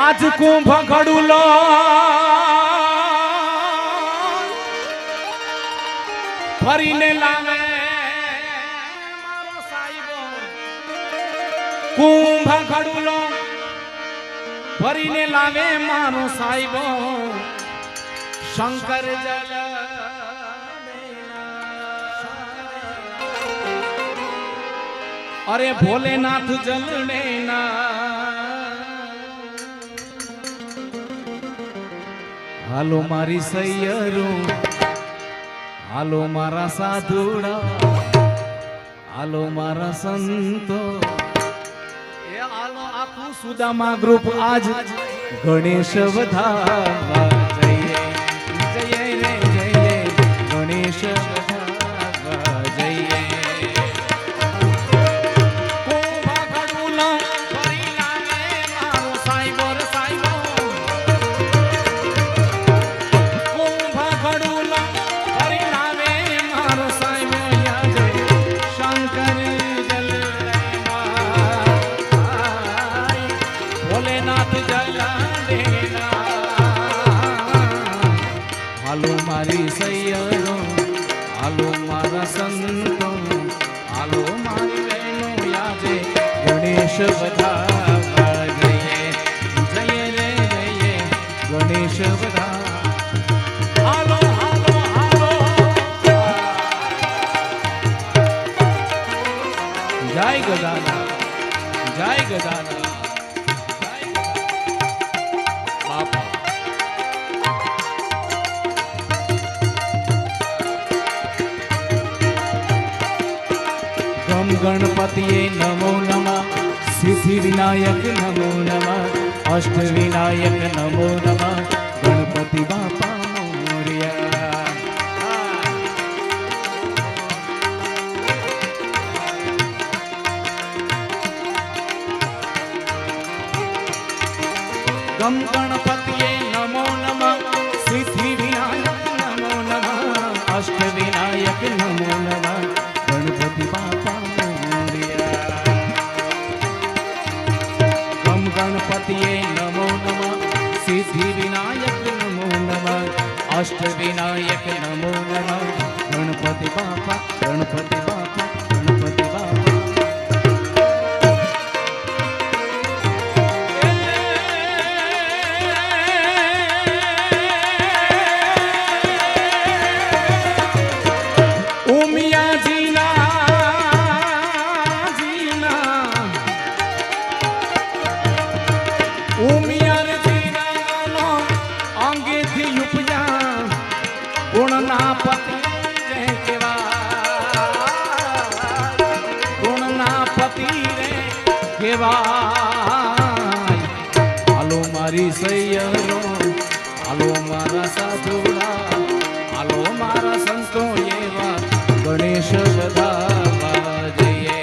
આજ કુંભ ઘડુલો ફરીને લાવે મારો સાહેબો કુંભ ઘડુલો ફરીને લાવે મારો સાહેબો શંકર જલ અરે ભોલેનાથ જલને હાલો મારી સૈયરું હાલો મારા સાધુડા હાલો મારા સંતો એ હાલો આખું સુદામા ગ્રુપ આજ ગણેશ વધારવા જઈએ જઈએ રે જઈએ ગણેશ વધારવા જઈએ હાલો મારી સૈયરો હાલો મારા સંતો હાલો મારી બહેનો યાજે ગણેશ વધારવા જઈએ જઈએ રે જઈએ ગણેશ વધારવા હાલો હાલો હાલો જય ગજાનન જય ગજાનન गणपतिये नमो नमः सिद्धि विनायक नमो नमः अष्ट विनायक नमो नमः गणपति बापा मोरया गम गणपतिये नमो नमः सिद्धि विनायक नमो नमः अष्ट विनायक नमो नमः गणपति बापा गणपतिये नमो नमः सिद्धि विनायक नमो नमः अष्ट विनायक नमो नमः गणपति बापा गणपति बापा गणपति बापा હાલો મારી સૈયરો હાલો મારા સાધુડા હાલો મારા સંતો એવા ગણેશ વધારવા જઈએ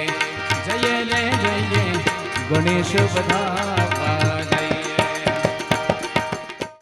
જઈએ રે જઈએ ગણેશ વધારવા